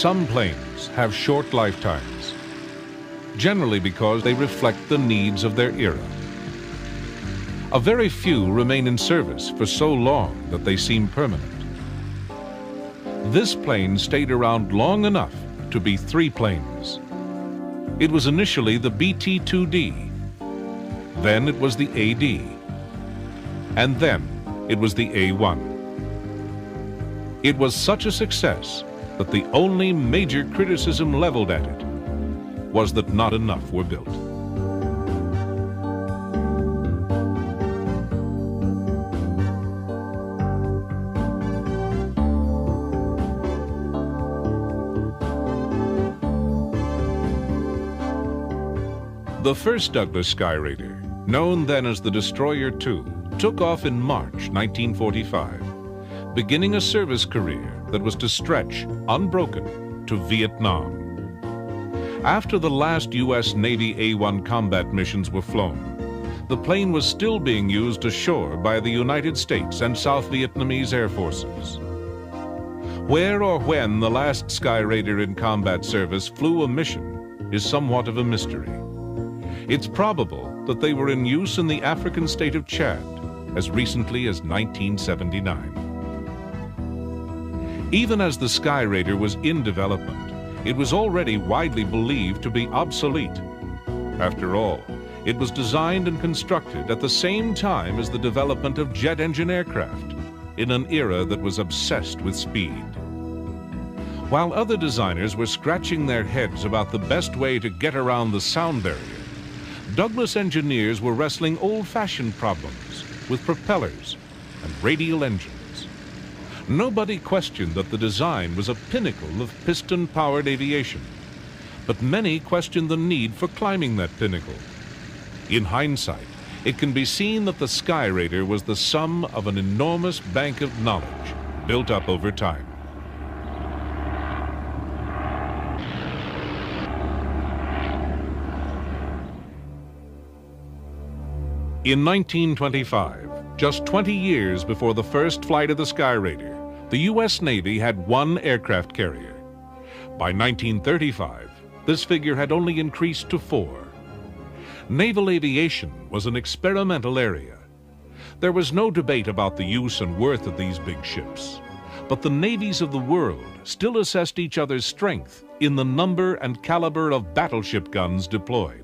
some planes have short lifetimes, generally because they reflect the needs of their era. A very few remain in service for so long that they seem permanent. This plane stayed around long enough to be 3 planes. It was initially the BT-2D, then it was the AD, and then it was the A-1. It was such a success that the only major criticism leveled at it was that not enough were built. The first Douglas Skyraider, known then as the Destroyer II, took off in March 1945, beginning a service career that was to stretch, unbroken, to Vietnam. After the last U.S. Navy A-1 combat missions were flown, the plane was still being used ashore by the United States and South Vietnamese Air Forces. Where or when the last Skyraider in combat service flew a mission is somewhat of a mystery. It's probable that they were in use in the African state of Chad as recently as 1979. Even as the Skyraider was in development, it was already widely believed to be obsolete. After all, it was designed and constructed at the same time as the development of jet engine aircraft, in an era that was obsessed with speed. While other designers were scratching their heads about the best way to get around the sound barrier, Douglas engineers were wrestling old-fashioned problems with propellers and radial engines. Nobody questioned that the design was a pinnacle of piston-powered aviation, but many questioned the need for climbing that pinnacle. In hindsight, it can be seen that the Skyraider was the sum of an enormous bank of knowledge built up over time. In 1925, just 20 years before the first flight of the Skyraider, the U.S. Navy had 1 aircraft carrier. By 1935, this figure had only increased to 4. Naval aviation was an experimental area. There was no debate about the use and worth of these big ships, but the navies of the world still assessed each other's strength in the number and caliber of battleship guns deployed.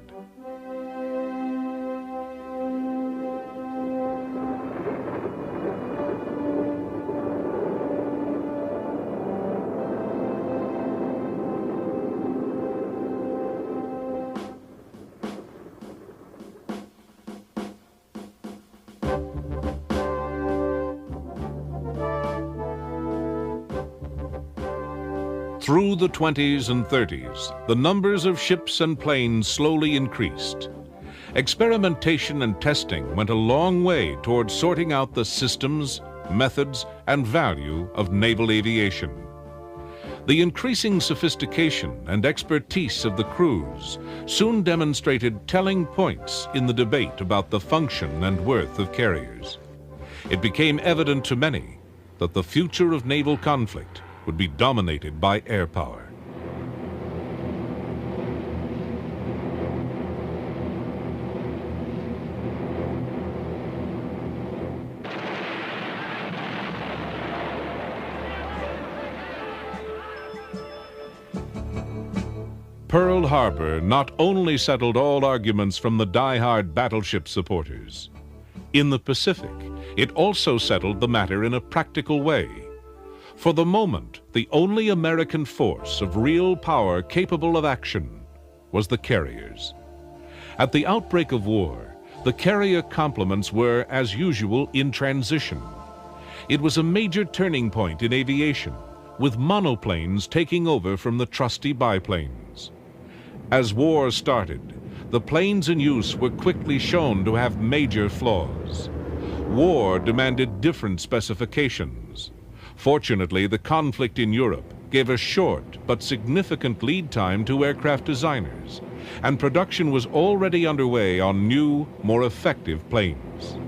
Through the 20s and 30s, the numbers of ships and planes slowly increased. Experimentation and testing went a long way toward sorting out the systems, methods, and value of naval aviation. The increasing sophistication and expertise of the crews soon demonstrated telling points in the debate about the function and worth of carriers. It became evident to many that the future of naval conflict would be dominated by air power. Pearl Harbor not only settled all arguments from the die-hard battleship supporters. In the Pacific, it also settled the matter in a practical way. For the moment, the only American force of real power capable of action was the carriers. At the outbreak of war, the carrier complements were, as usual, in transition. It was a major turning point in aviation, with monoplanes taking over from the trusty biplanes. As war started, the planes in use were quickly shown to have major flaws. War demanded different specifications. Fortunately, the conflict in Europe gave a short but significant lead time to aircraft designers, and production was already underway on new, more effective planes.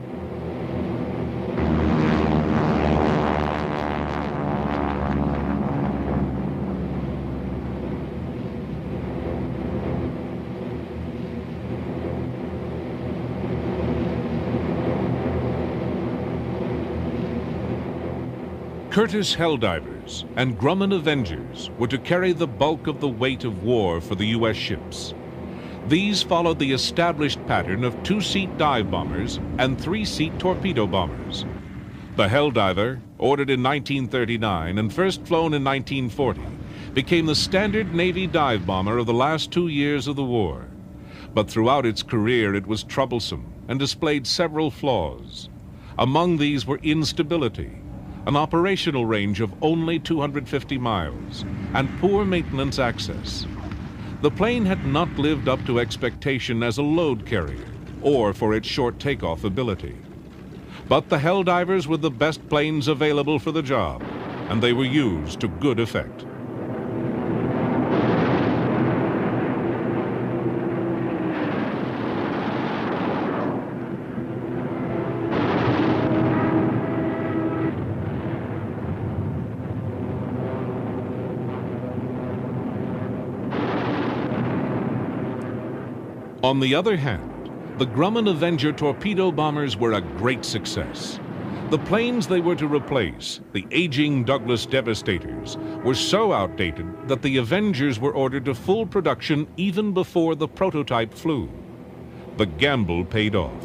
Curtiss Helldivers and Grumman Avengers were to carry the bulk of the weight of war for the U.S. ships. These followed the established pattern of 2-seat dive bombers and 3-seat torpedo bombers. The Helldiver, ordered in 1939 and first flown in 1940, became the standard Navy dive bomber of the last 2 years of the war. But throughout its career it was troublesome and displayed several flaws. Among these were instability, an operational range of only 250 miles, and poor maintenance access. The plane had not lived up to expectation as a load carrier or for its short takeoff ability. But the Helldivers were the best planes available for the job, and they were used to good effect. On the other hand, the Grumman Avenger torpedo bombers were a great success. The planes they were to replace, the aging Douglas Devastators, were so outdated that the Avengers were ordered to full production even before the prototype flew. The gamble paid off.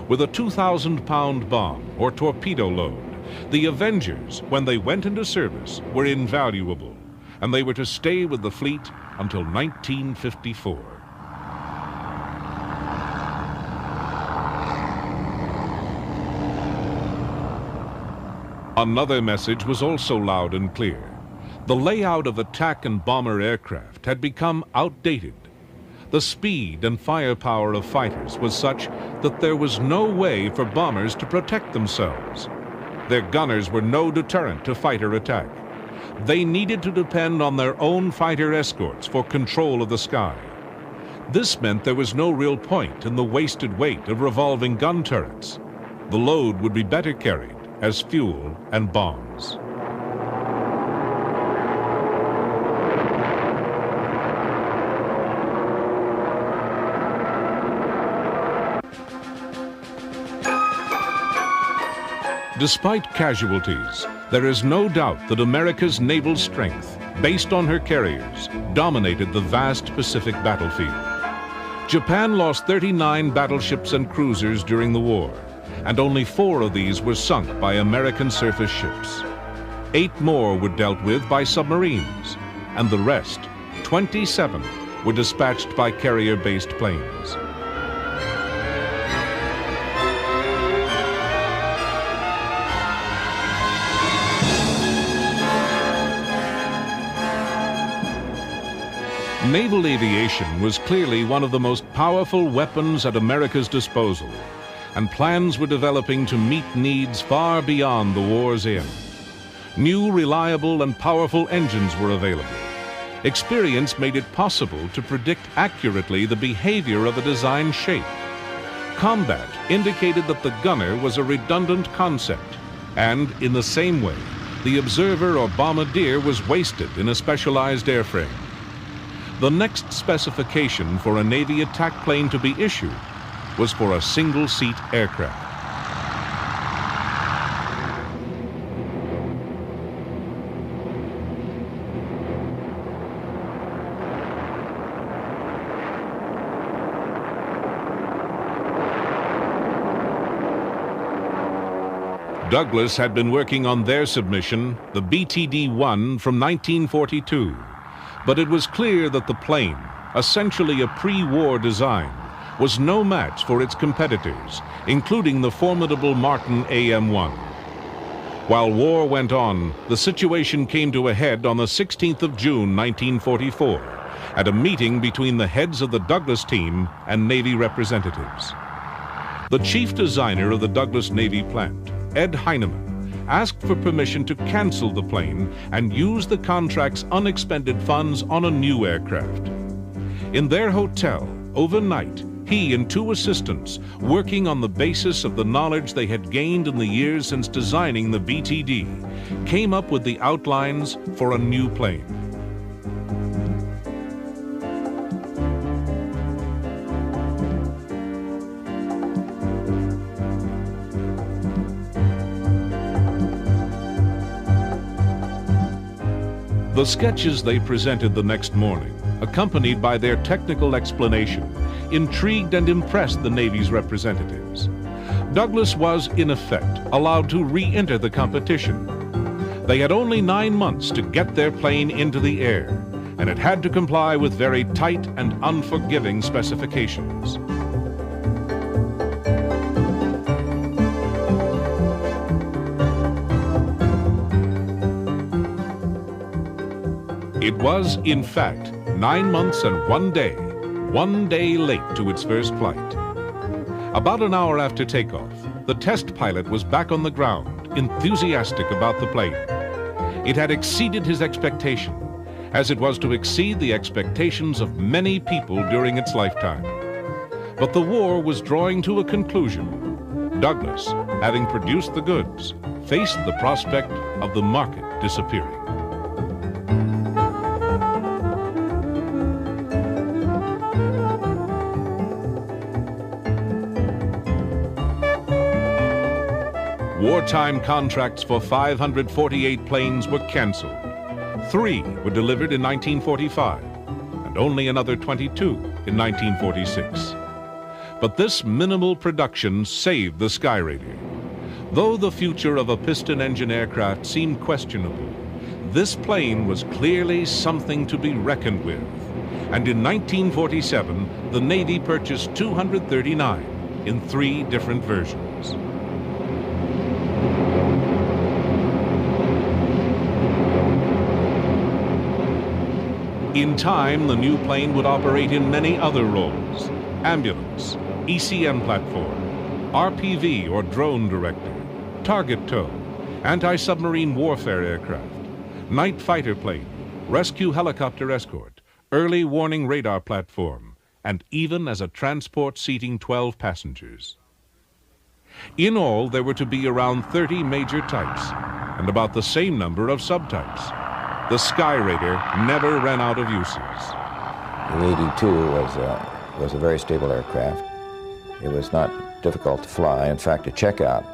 With a 2,000-pound bomb or torpedo load, the Avengers, when they went into service, were invaluable, and they were to stay with the fleet until 1954. Another message was also loud and clear. The layout of attack and bomber aircraft had become outdated. The speed and firepower of fighters was such that there was no way for bombers to protect themselves. Their gunners were no deterrent to fighter attack. They needed to depend on their own fighter escorts for control of the sky. This meant there was no real point in the wasted weight of revolving gun turrets. The load would be better carried as fuel and bombs. Despite casualties, there is no doubt that America's naval strength, based on her carriers, dominated the vast Pacific battlefield. Japan lost 39 battleships and cruisers during the war, and only 4 of these were sunk by American surface ships. 8 more were dealt with by submarines, and the rest, 27, were dispatched by carrier-based planes. Naval aviation was clearly one of the most powerful weapons at America's disposal, and plans were developing to meet needs far beyond the war's end. New, reliable, and powerful engines were available. Experience made it possible to predict accurately the behavior of a design shape. Combat indicated that the gunner was a redundant concept, and in the same way, the observer or bombardier was wasted in a specialized airframe. The next specification for a Navy attack plane to be issued was for a single-seat aircraft. Douglas had been working on their submission, the BTD-1, from 1942, but it was clear that the plane, essentially a pre-war design, was no match for its competitors, including the formidable Martin AM-1. While war went on, the situation came to a head on the 16th of June, 1944, at a meeting between the heads of the Douglas team and Navy representatives. The chief designer of the Douglas Navy plant, Ed Heinemann, asked for permission to cancel the plane and use the contract's unexpended funds on a new aircraft. In their hotel, overnight, he and 2 assistants, working on the basis of the knowledge they had gained in the years since designing the BTD, came up with the outlines for a new plane. The sketches they presented the next morning, accompanied by their technical explanation, intrigued and impressed the Navy's representatives. Douglas was, in effect, allowed to re-enter the competition. They had only 9 months to get their plane into the air, and it had to comply with very tight and unforgiving specifications. It was, in fact, 9 months and 1 day, 1 day late to its first flight. About an hour after takeoff, the test pilot was back on the ground, enthusiastic about the plane. It had exceeded his expectation, as it was to exceed the expectations of many people during its lifetime. But the war was drawing to a conclusion. Douglas, having produced the goods, faced the prospect of the market disappearing. Wartime contracts for 548 planes were canceled. 3 were delivered in 1945, and only another 22 in 1946. But this minimal production saved the Skyraider. Though the future of a piston-engine aircraft seemed questionable, this plane was clearly something to be reckoned with. And in 1947, the Navy purchased 239 in 3 different versions. In time, the new plane would operate in many other roles: ambulance, ECM platform, RPV or drone director, target tow, anti-submarine warfare aircraft, night fighter plane, rescue helicopter escort, early warning radar platform, and even as a transport seating 12 passengers. In all, there were to be around 30 major types and about the same number of subtypes. The Skyraider never ran out of uses. The 82 was a very stable aircraft. It was not difficult to fly. In fact, to check out,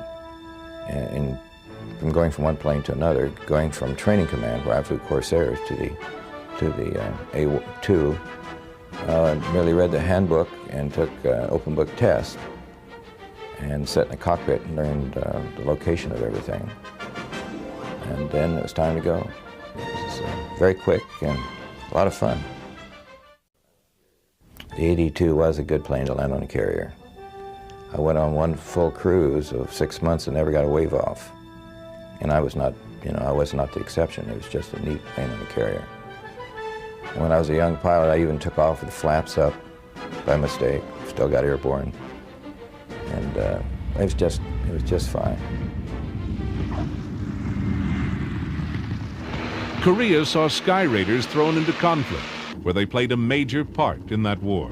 from going from one plane to another, going from training command, where I flew Corsairs, to the A-2, merely read the handbook and took open book test, and sat in the cockpit and learned the location of everything. And then it was time to go. It was very quick and a lot of fun. The 82 was a good plane to land on a carrier. I went on one full cruise of 6 months and never got a wave off. And I was not, I was not the exception. It was just a neat plane on a carrier. And when I was a young pilot, I even took off with the flaps up by mistake. Still got airborne. And it was just fine. Korea saw Skyraiders thrown into conflict, where they played a major part in that war.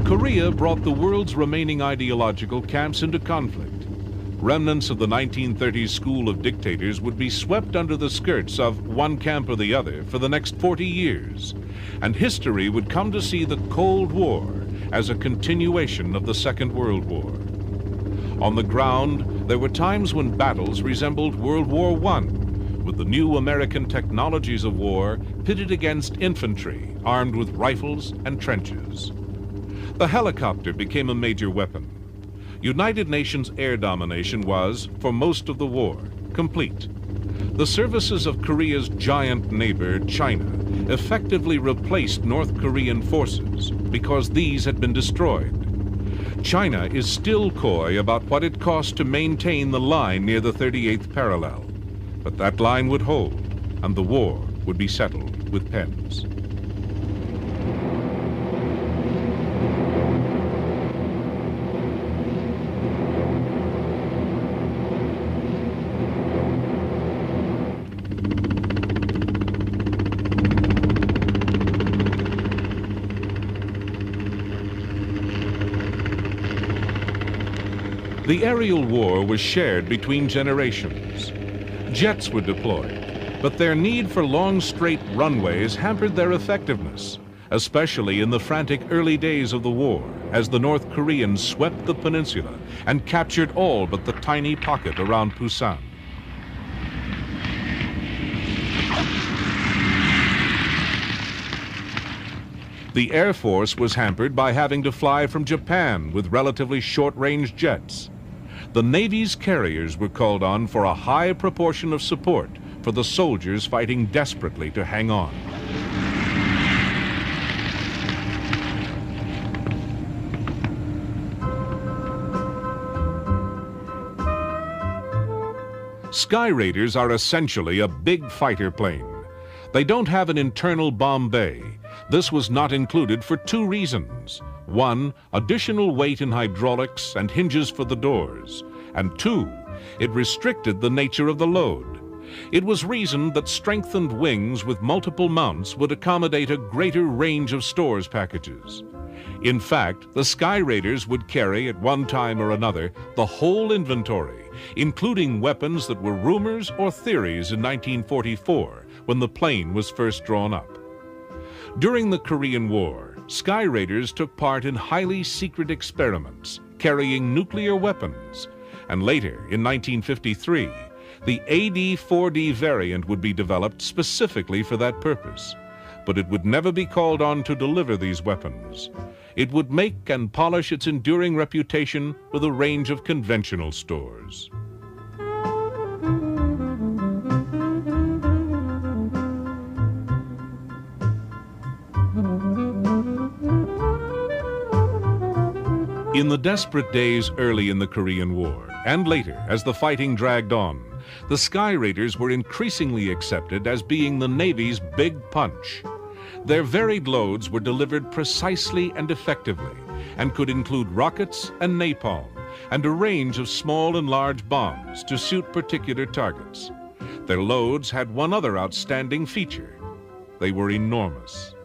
Korea brought the world's remaining ideological camps into conflict. Remnants of the 1930s school of dictators would be swept under the skirts of one camp or the other for the next 40 years, and history would come to see the Cold War as a continuation of the Second World War. On the ground, there were times when battles resembled World War I, with the new American technologies of war pitted against infantry armed with rifles and trenches. The helicopter became a major weapon. United Nations air domination was, for most of the war, complete. The services of Korea's giant neighbor, China, effectively replaced North Korean forces because these had been destroyed. China is still coy about what it cost to maintain the line near the 38th parallel. But that line would hold, and the war would be settled with pens. The aerial war was shared between generations. Jets were deployed, but their need for long straight runways hampered their effectiveness, especially in the frantic early days of the war, as the North Koreans swept the peninsula and captured all but the tiny pocket around Busan. The Air Force was hampered by having to fly from Japan with relatively short-range jets. The Navy's carriers were called on for a high proportion of support for the soldiers fighting desperately to hang on. Skyraiders are essentially a big fighter plane. They don't have an internal bomb bay. This was not included for two reasons. One, additional weight in hydraulics and hinges for the doors. And two, it restricted the nature of the load. It was reasoned that strengthened wings with multiple mounts would accommodate a greater range of stores packages. In fact, the Skyraiders would carry at one time or another the whole inventory, including weapons that were rumors or theories in 1944 when the plane was first drawn up. During the Korean War, Skyraiders took part in highly secret experiments carrying nuclear weapons, and later, in 1953, the AD-4D variant would be developed specifically for that purpose, but it would never be called on to deliver these weapons. It would make and polish its enduring reputation with a range of conventional stores. In the desperate days early in the Korean War, and later as the fighting dragged on, the Skyraiders were increasingly accepted as being the Navy's big punch. Their varied loads were delivered precisely and effectively, and could include rockets and napalm, and a range of small and large bombs to suit particular targets. Their loads had one other outstanding feature. They were enormous.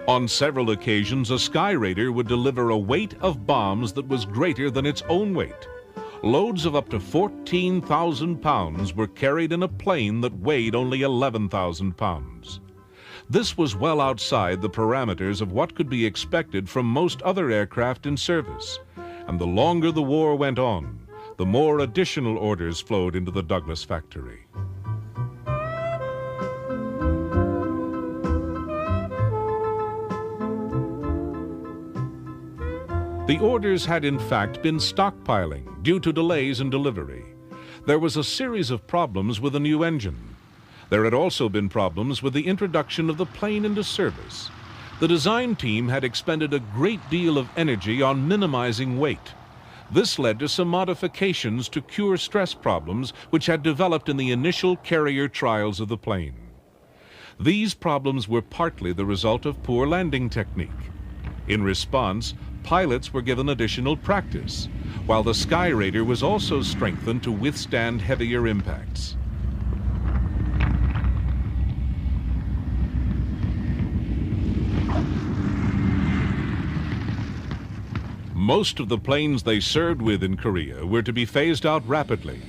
On several occasions, a Skyraider would deliver a weight of bombs that was greater than its own weight. Loads of up to 14,000 pounds were carried in a plane that weighed only 11,000 pounds. This was well outside the parameters of what could be expected from most other aircraft in service, and the longer the war went on, the more additional orders flowed into the Douglas factory. The orders had in fact been stockpiling due to delays in delivery. There was a series of problems with a new engine. There had also been problems with the introduction of the plane into service. The design team had expended a great deal of energy on minimizing weight. This led to some modifications to cure stress problems which had developed in the initial carrier trials of the plane. These problems were partly the result of poor landing technique. In response, pilots were given additional practice, while the Skyraider was also strengthened to withstand heavier impacts. Most of the planes they served with in Korea were to be phased out rapidly.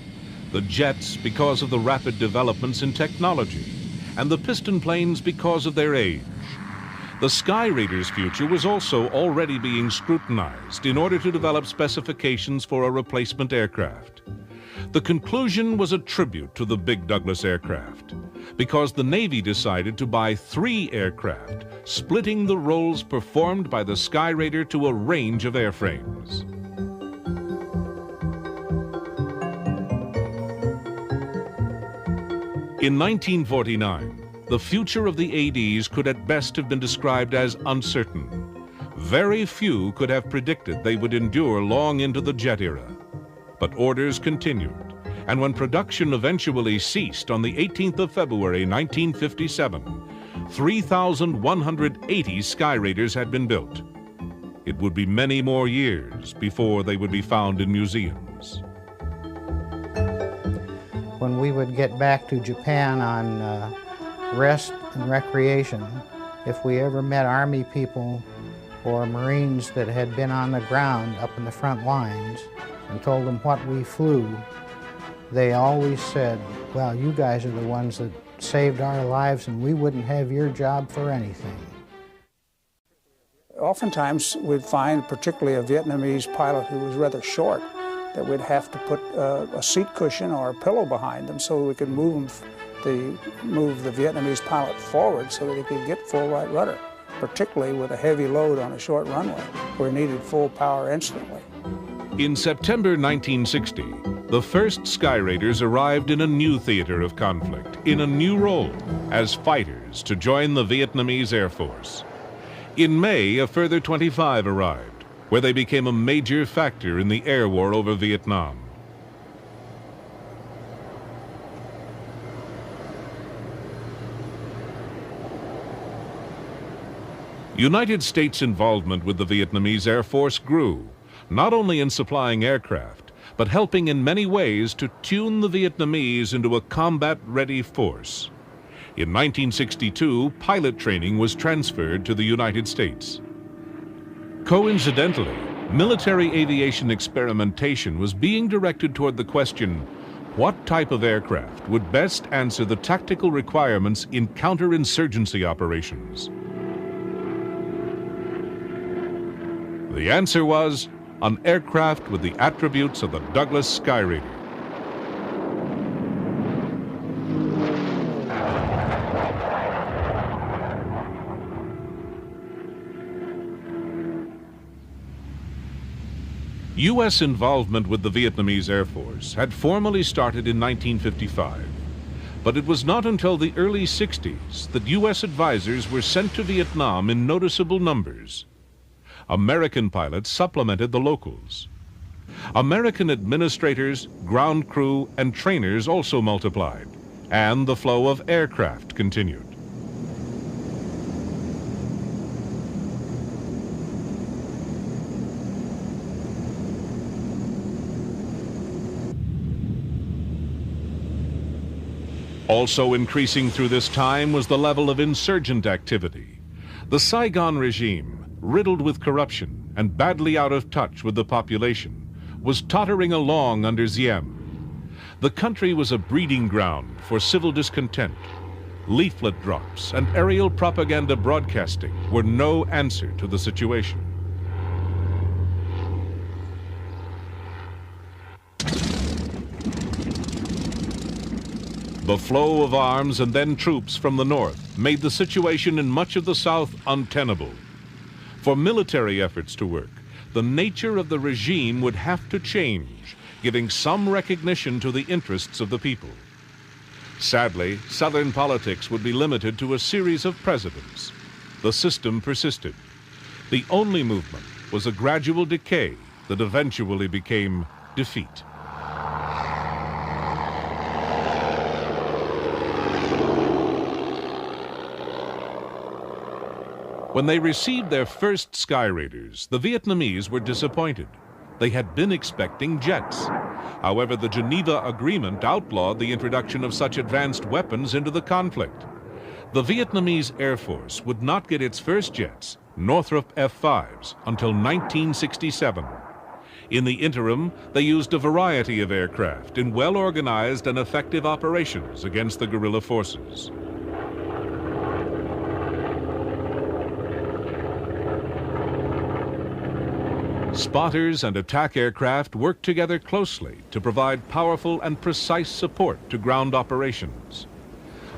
The jets because of the rapid developments in technology, and the piston planes because of their age. The Skyraider's future was also already being scrutinized in order to develop specifications for a replacement aircraft. The conclusion was a tribute to the big Douglas aircraft, because the Navy decided to buy 3 aircraft, splitting the roles performed by the Skyraider to a range of airframes. In 1949, the future of the ADs could at best have been described as uncertain. Very few could have predicted they would endure long into the jet era. But orders continued, and when production eventually ceased on the 18th of February 1957, 3,180 Skyraiders had been built. It would be many more years before they would be found in museums. When we would get back to Japan on rest and recreation, if we ever met Army people or Marines that had been on the ground up in the front lines and told them what we flew, they always said, well, you guys are the ones that saved our lives and we wouldn't have your job for anything. Oftentimes we'd find, particularly a Vietnamese pilot who was rather short, that we'd have to put a seat cushion or a pillow behind them so we could move the Vietnamese pilot forward so that he could get full right rudder, particularly with a heavy load on a short runway where he needed full power instantly. In September 1960, the first Skyraiders arrived in a new theater of conflict, in a new role, as fighters to join the Vietnamese Air Force. In May, a further 25 arrived, where they became a major factor in the air war over Vietnam. United States involvement with the Vietnamese Air Force grew, not only in supplying aircraft, but helping in many ways to tune the Vietnamese into a combat-ready force. In 1962, pilot training was transferred to the United States. Coincidentally, military aviation experimentation was being directed toward the question, what type of aircraft would best answer the tactical requirements in counterinsurgency operations? The answer was an aircraft with the attributes of the Douglas Skyraider. U.S. involvement with the Vietnamese Air Force had formally started in 1955, but it was not until the early 60s that U.S. advisors were sent to Vietnam in noticeable numbers. American pilots supplemented the locals. American administrators, ground crew, and trainers also multiplied, and the flow of aircraft continued. Also increasing through this time was the level of insurgent activity. The Saigon regime, riddled with corruption and badly out of touch with the population, was tottering along under Diem. The country was a breeding ground for civil discontent. Leaflet drops and aerial propaganda broadcasting were no answer to the situation. The flow of arms and then troops from the north made the situation in much of the south untenable. For military efforts to work, the nature of the regime would have to change, giving some recognition to the interests of the people. Sadly, Southern politics would be limited to a series of presidents. The system persisted. The only movement was a gradual decay that eventually became defeat. When they received their first Skyraiders, the Vietnamese were disappointed. They had been expecting jets. However, the Geneva Agreement outlawed the introduction of such advanced weapons into the conflict. The Vietnamese Air Force would not get its first jets, Northrop F-5s, until 1967. In the interim, they used a variety of aircraft in well-organized and effective operations against the guerrilla forces. Spotters and attack aircraft worked together closely to provide powerful and precise support to ground operations.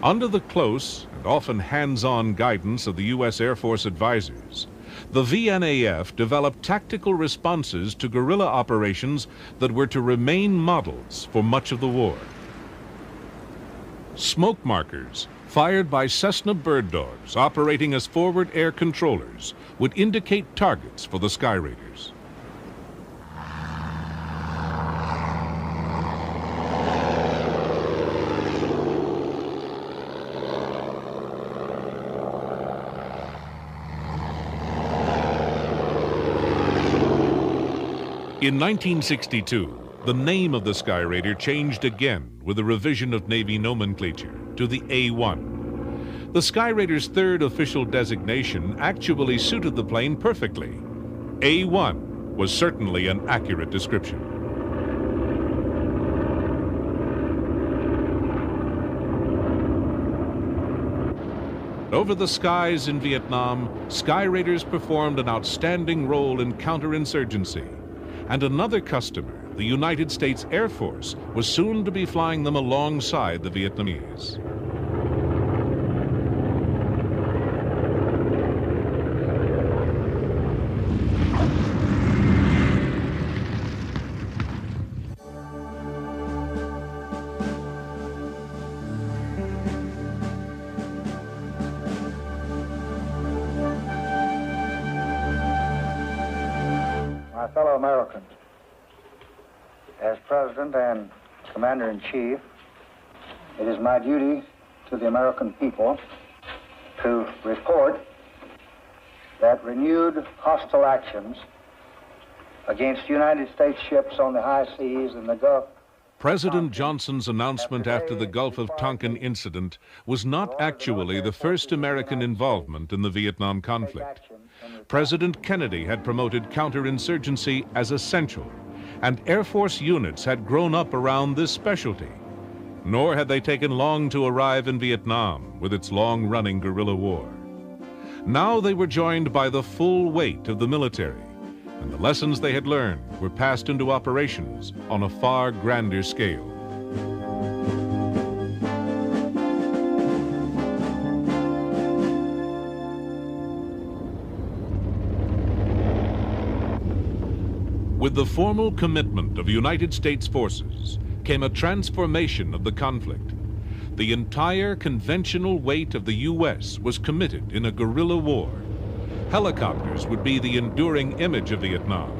Under the close and often hands-on guidance of the U.S. Air Force advisors, the VNAF developed tactical responses to guerrilla operations that were to remain models for much of the war. Smoke markers, fired by Cessna bird dogs operating as forward air controllers, would indicate targets for the Skyraiders. In 1962, the name of the Skyraider changed again with a revision of Navy nomenclature to the A-1. The Skyraider's third official designation actually suited the plane perfectly. A-1 was certainly an accurate description. Over the skies in Vietnam, Skyraiders performed an outstanding role in counterinsurgency. And another customer, the United States Air Force was soon to be flying them alongside the Vietnamese. My fellow Americans, as President and Commander-in-Chief, it is my duty to the American people to report that renewed hostile actions against United States ships on the high seas and the Gulf. President Johnson's announcement after the Gulf of Tonkin incident was not actually the first American involvement in the Vietnam conflict. President Kennedy had promoted counterinsurgency as essential, and Air Force units had grown up around this specialty. Nor had they taken long to arrive in Vietnam with its long-running guerrilla war. Now they were joined by the full weight of the military, and the lessons they had learned were passed into operations on a far grander scale. With the formal commitment of United States forces came a transformation of the conflict. The entire conventional weight of the U.S. was committed in a guerrilla war. Helicopters would be the enduring image of Vietnam,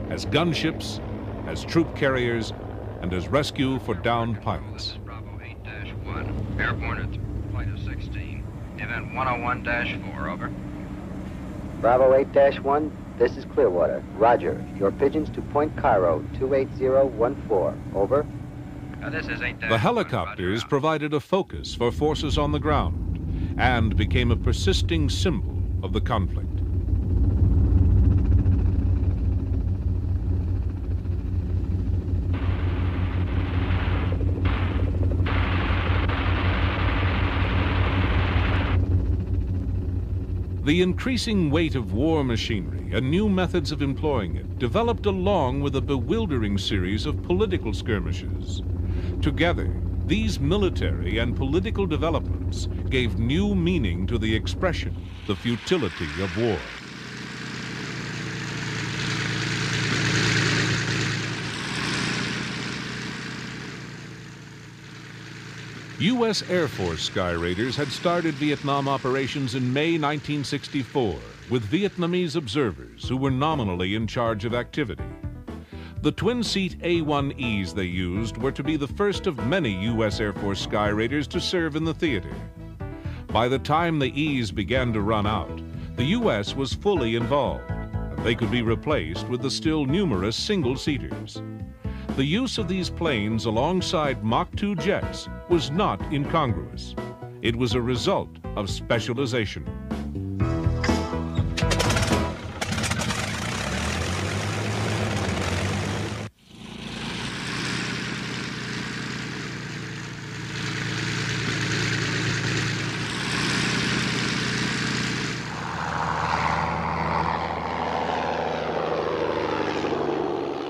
as gunships, as troop carriers, and as rescue for downed pilots. Bravo 8-1, airborne at flight of 16, event 101-4, over. Bravo 8-1, this is Clearwater. Roger. Your pigeons to Point Cairo, 28014, over. This is 8-1. The helicopters provided a focus for forces on the ground and became a persisting symbol of the conflict. The increasing weight of war machinery and new methods of employing it developed along with a bewildering series of political skirmishes. Together, these military and political developments gave new meaning to the expression, the futility of war. U.S. Air Force Skyraiders had started Vietnam operations in May 1964 with Vietnamese observers who were nominally in charge of activity. The twin-seat A-1Es they used were to be the first of many U.S. Air Force Skyraiders to serve in the theater. By the time the E's began to run out, the U.S. was fully involved, and they could be replaced with the still numerous single-seaters. The use of these planes alongside Mach 2 jets was not incongruous. It was a result of specialization.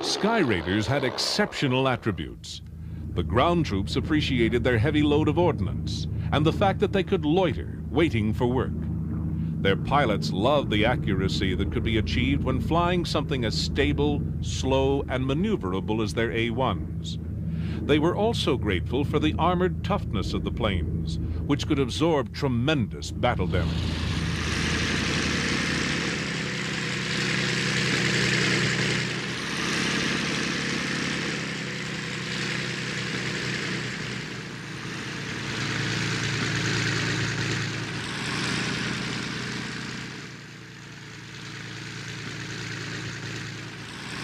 Skyraiders had exceptional attributes. The ground troops appreciated their heavy load of ordnance and the fact that they could loiter, waiting for work. Their pilots loved the accuracy that could be achieved when flying something as stable, slow, and maneuverable as their A-1s. They were also grateful for the armored toughness of the planes, which could absorb tremendous battle damage.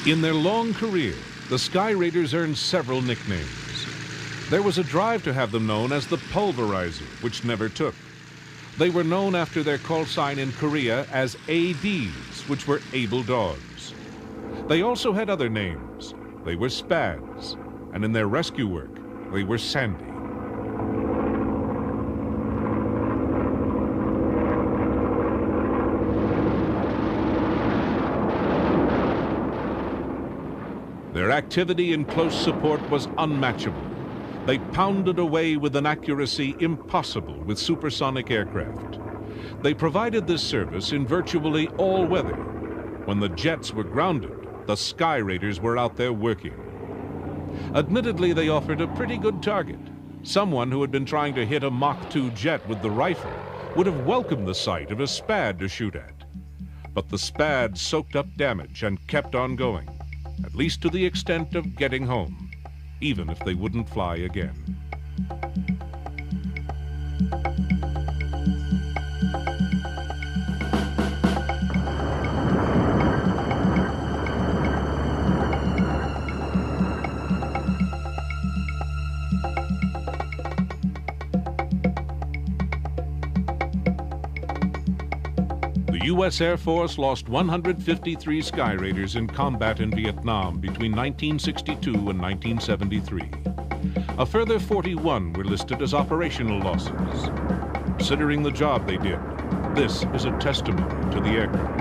In their long career, the Skyraiders earned several nicknames. There was a drive to have them known as the Pulverizer, which never took. They were known after their call sign in Korea as ADs, which were able dogs. They also had other names. They were Spads, and in their rescue work, they were Sandy. Their activity in close support was unmatchable. They pounded away with an accuracy impossible with supersonic aircraft. They provided this service in virtually all weather. When the jets were grounded, the Skyraiders were out there working. Admittedly, they offered a pretty good target. Someone who had been trying to hit a Mach 2 jet with the rifle would have welcomed the sight of a SPAD to shoot at. But the SPAD soaked up damage and kept on going, at least to the extent of getting home, even if they wouldn't fly again. The U.S. Air Force lost 153 Skyraiders in combat in Vietnam between 1962 and 1973. A further 41 were listed as operational losses. Considering the job they did, this is a testimony to the aircraft.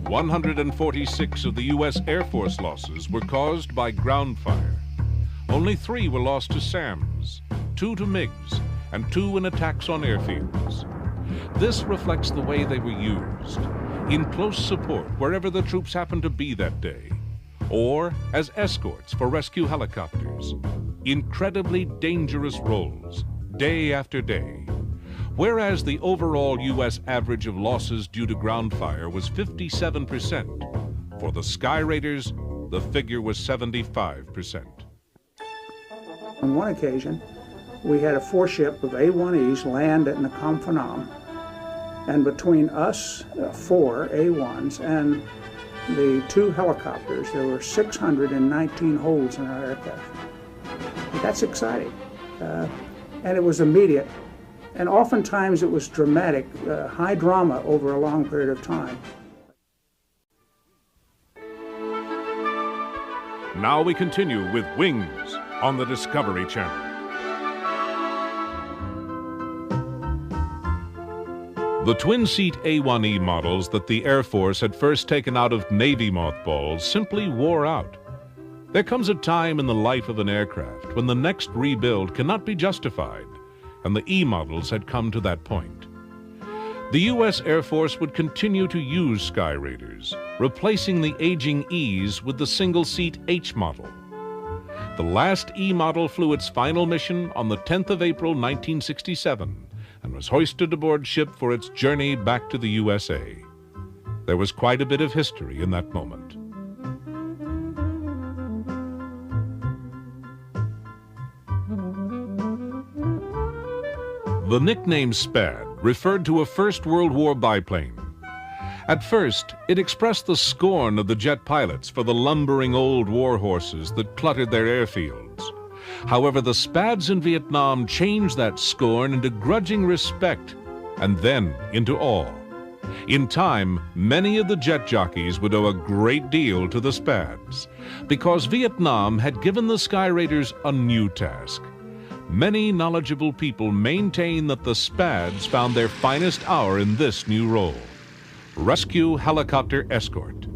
146 of the U.S. Air Force losses were caused by ground fire. Only 3 were lost to SAMs, 2 to MiGs, and 2 in attacks on airfields. This reflects the way they were used, in close support wherever the troops happened to be that day, or as escorts for rescue helicopters. Incredibly dangerous roles, day after day. Whereas the overall U.S. average of losses due to ground fire was 57%, for the Skyraiders, the figure was 75%. On one occasion, we had a 4-ship of A-1Es land at Nakhon Phanom, and between us, 4 A-1s, and the 2 helicopters, there were 619 holes in our aircraft. That's exciting, and it was immediate, and oftentimes it was dramatic, high drama over a long period of time. Now we continue with Wings on the Discovery Channel. The twin-seat A-1E models that the Air Force had first taken out of Navy mothballs simply wore out. There comes a time in the life of an aircraft when the next rebuild cannot be justified, and the E models had come to that point. The U.S. Air Force would continue to use Skyraiders, replacing the aging E's with the single-seat H model. The last E model flew its final mission on the 10th of April, 1967, and was hoisted aboard ship for its journey back to the USA. There was quite a bit of history in that moment. The nickname SPAD referred to a First World War biplane. At first, it expressed the scorn of the jet pilots for the lumbering old war horses that cluttered their airfields. However, the SPADs in Vietnam changed that scorn into grudging respect, and then into awe. In time, many of the jet jockeys would owe a great deal to the SPADs, because Vietnam had given the Skyraiders a new task. Many knowledgeable people maintain that the SPADs found their finest hour in this new role: rescue helicopter escort.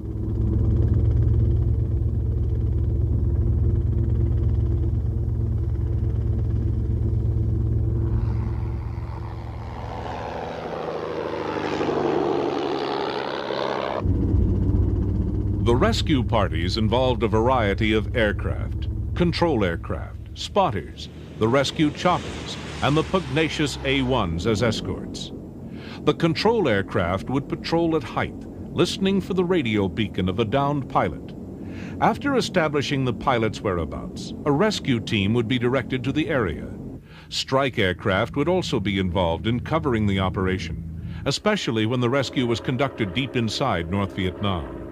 The rescue parties involved a variety of aircraft: control aircraft, spotters, the rescue choppers, and the pugnacious A-1s as escorts. The control aircraft would patrol at height, listening for the radio beacon of a downed pilot. After establishing the pilot's whereabouts, a rescue team would be directed to the area. Strike aircraft would also be involved in covering the operation, especially when the rescue was conducted deep inside North Vietnam.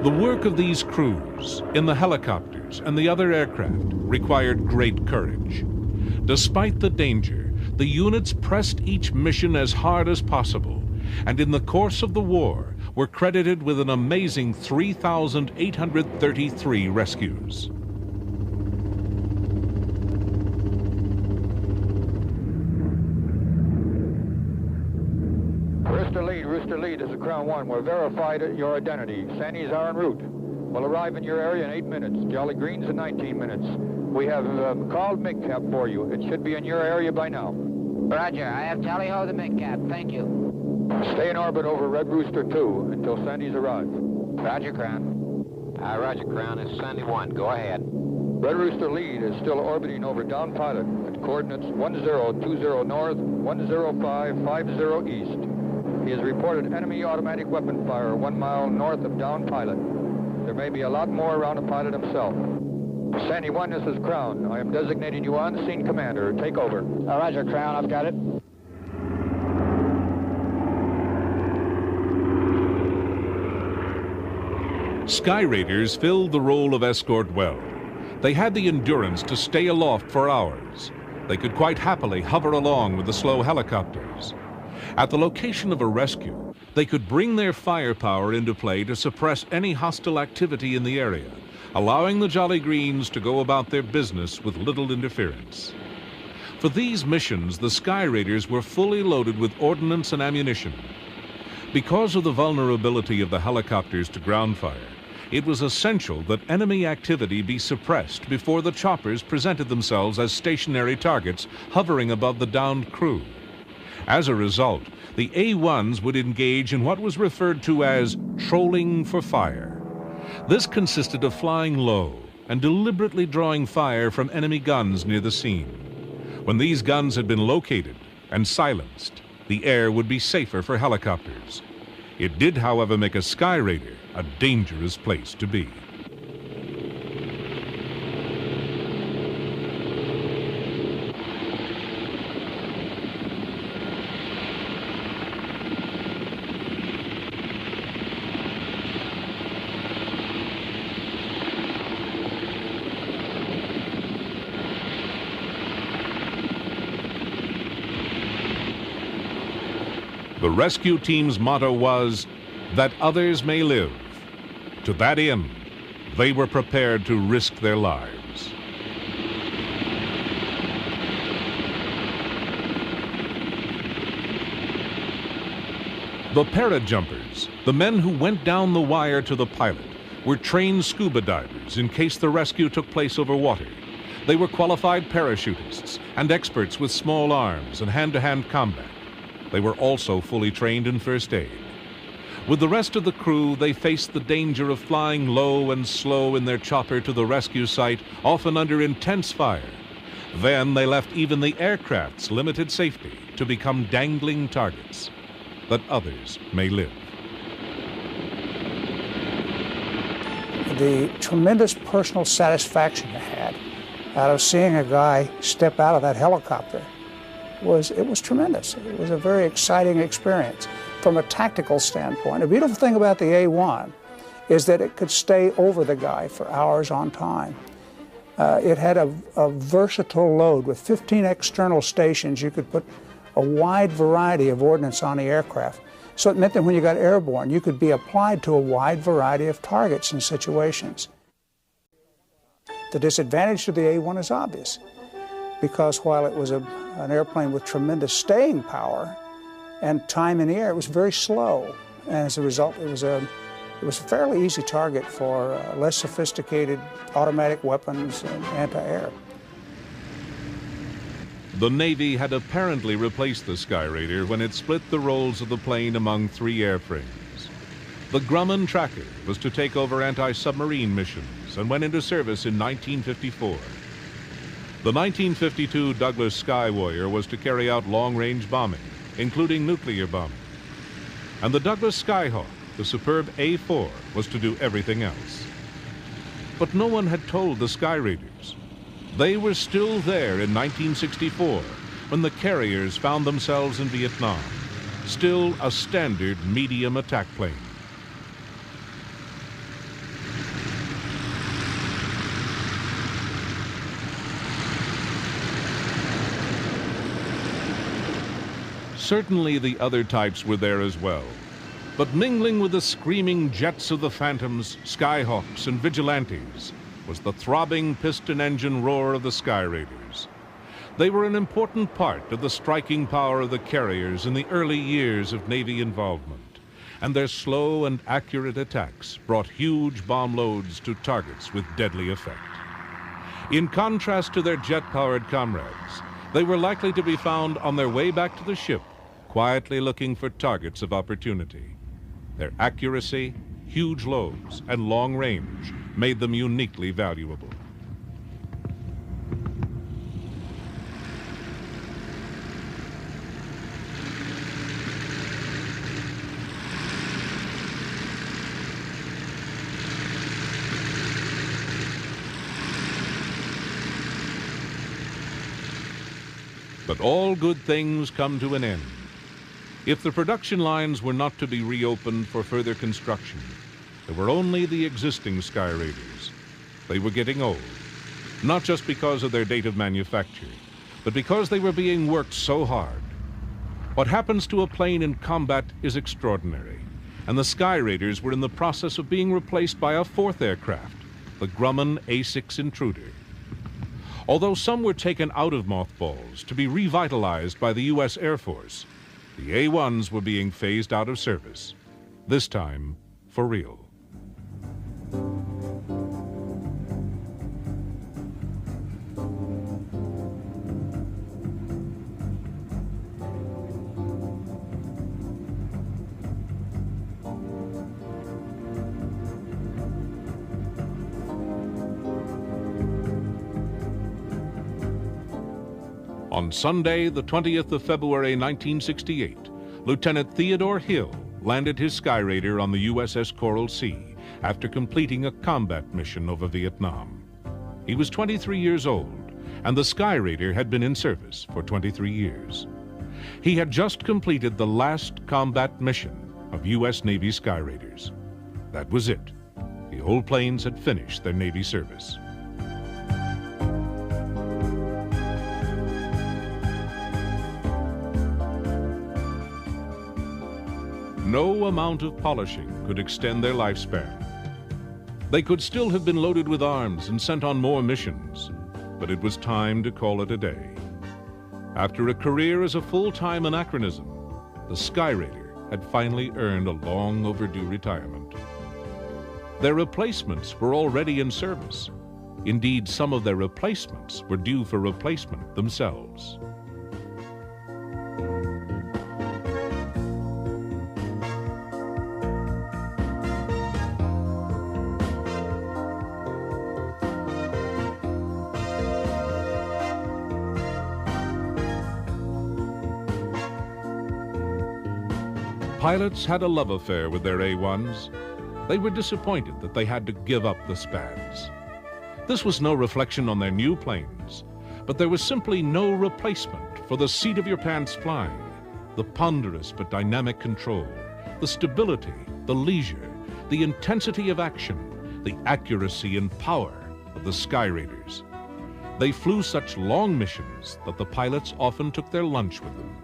The work of these crews, in the helicopters and the other aircraft, required great courage. Despite the danger, the units pressed each mission as hard as possible, and in the course of the war were credited with an amazing 3,833 rescues. Rooster lead, this is Crown 1. We're verified your identity. Sandy's are en route. will arrive in your area in 8 minutes. Jolly Green's in 19 minutes. We have called MIG-cap for you. It should be in your area by now. Roger. I have tally-ho the MIG-cap. Thank you. Stay in orbit over Red Rooster 2 until Sandy's arrived. Roger, Crown. Roger, Crown. It's Sandy 1. Go ahead. Red Rooster lead is still orbiting over down pilot at coordinates 1020 north, 10550 east. He has reported enemy automatic weapon fire 1 mile north of down pilot. There may be a lot more around the pilot himself. Sandy 1, this is Crown. I am designating you on-scene commander. Take over. Roger, Crown. I've got it. Skyraiders filled the role of escort well. They had the endurance to stay aloft for hours. They could quite happily hover along with the slow helicopters. At the location of a rescue, they could bring their firepower into play to suppress any hostile activity in the area, allowing the Jolly Greens to go about their business with little interference. For these missions, the Skyraiders were fully loaded with ordnance and ammunition. Because of the vulnerability of the helicopters to ground fire, it was essential that enemy activity be suppressed before the choppers presented themselves as stationary targets hovering above the downed crew. As a result, the A-1s would engage in what was referred to as trolling for fire. This consisted of flying low and deliberately drawing fire from enemy guns near the scene. When these guns had been located and silenced, the air would be safer for helicopters. It did, however, make a Skyraider a dangerous place to be. The rescue team's motto was, "That others may live." To that end, they were prepared to risk their lives. The parajumpers, the men who went down the wire to the pilot, were trained scuba divers in case the rescue took place over water. They were qualified parachutists and experts with small arms and hand-to-hand combat. They were also fully trained in first aid. With the rest of the crew, they faced the danger of flying low and slow in their chopper to the rescue site, often under intense fire. Then they left even the aircraft's limited safety to become dangling targets. That others may live. The tremendous personal satisfaction I had out of seeing a guy step out of that helicopter was tremendous. It was a very exciting experience. From a tactical standpoint, a beautiful thing about the A-1 is that it could stay over the guy for hours on time. It had a versatile load. With 15 external stations, you could put a wide variety of ordnance on the aircraft. So it meant that when you got airborne, you could be applied to a wide variety of targets and situations. The disadvantage to the A-1 is obvious, because while it was an airplane with tremendous staying power and time in the air, it was very slow. And as a result, it was a fairly easy target for less sophisticated automatic weapons and anti-air. The Navy had apparently replaced the Skyraider when it split the roles of the plane among three airframes. The Grumman Tracker was to take over anti-submarine missions and went into service in 1954. The 1952 Douglas Skywarrior was to carry out long-range bombing, including nuclear bombing. And the Douglas Skyhawk, the superb A-4, was to do everything else. But no one had told the Skyraiders. They were still there in 1964 when the carriers found themselves in Vietnam, still a standard medium attack plane. Certainly the other types were there as well, but mingling with the screaming jets of the Phantoms, Skyhawks, and Vigilantes was the throbbing piston-engine roar of the Skyraiders. They were an important part of the striking power of the carriers in the early years of Navy involvement, and their slow and accurate attacks brought huge bomb loads to targets with deadly effect. In contrast to their jet-powered comrades, they were likely to be found on their way back to the ship, quietly looking for targets of opportunity. Their accuracy, huge loads, and long range made them uniquely valuable. But all good things come to an end. If the production lines were not to be reopened for further construction, there were only the existing Skyraiders. They were getting old, not just because of their date of manufacture, but because they were being worked so hard. What happens to a plane in combat is extraordinary, and the Skyraiders were in the process of being replaced by a fourth aircraft, the Grumman A-6 Intruder. Although some were taken out of mothballs to be revitalized by the U.S. Air Force, the A-1s were being phased out of service, this time for real. On Sunday, the 20th of February, 1968, Lieutenant Theodore Hill landed his Skyraider on the USS Coral Sea after completing a combat mission over Vietnam. He was 23 years old, and the Skyraider had been in service for 23 years. He had just completed the last combat mission of U.S. Navy Skyraiders. That was it. The old planes had finished their Navy service. No amount of polishing could extend their lifespan. They could still have been loaded with arms and sent on more missions, but it was time to call it a day. After a career as a full-time anachronism, the Skyraider had finally earned a long overdue retirement. Their replacements were already in service. Indeed, some of their replacements were due for replacement themselves. Pilots had a love affair with their A-1s. They were disappointed that they had to give up the Spads. This was no reflection on their new planes, but there was simply no replacement for the seat-of-your-pants flying, the ponderous but dynamic control, the stability, the leisure, the intensity of action, the accuracy and power of the Skyraiders. They flew such long missions that the pilots often took their lunch with them.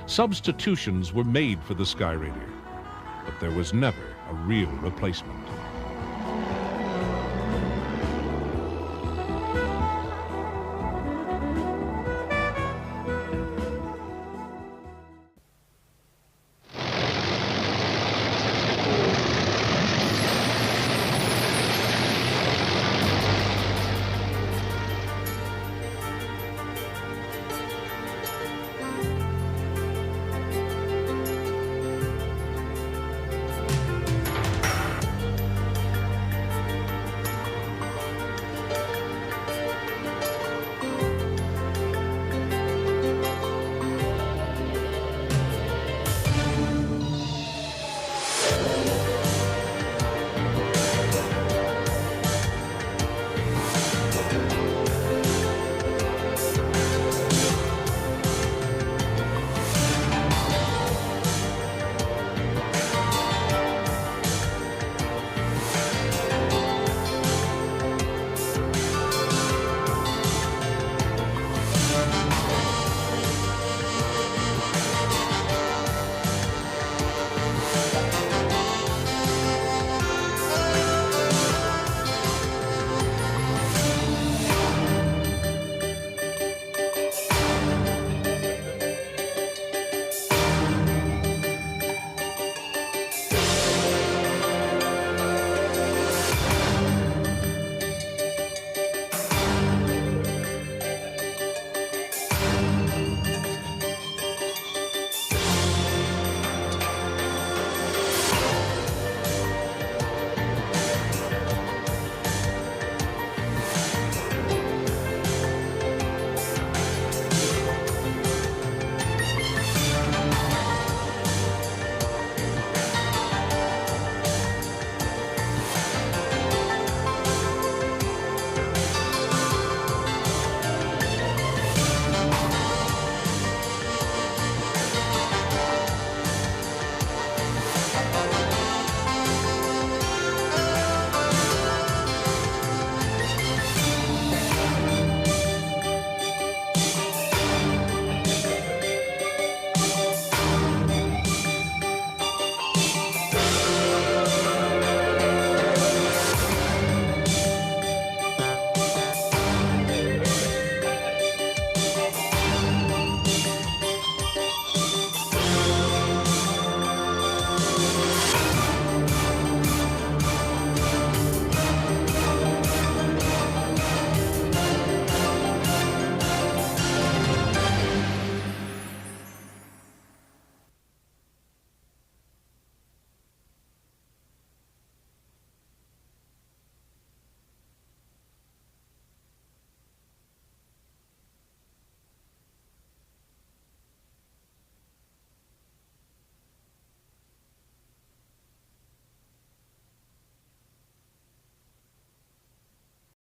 Substitutions were made for the Skyraider, but there was never a real replacement.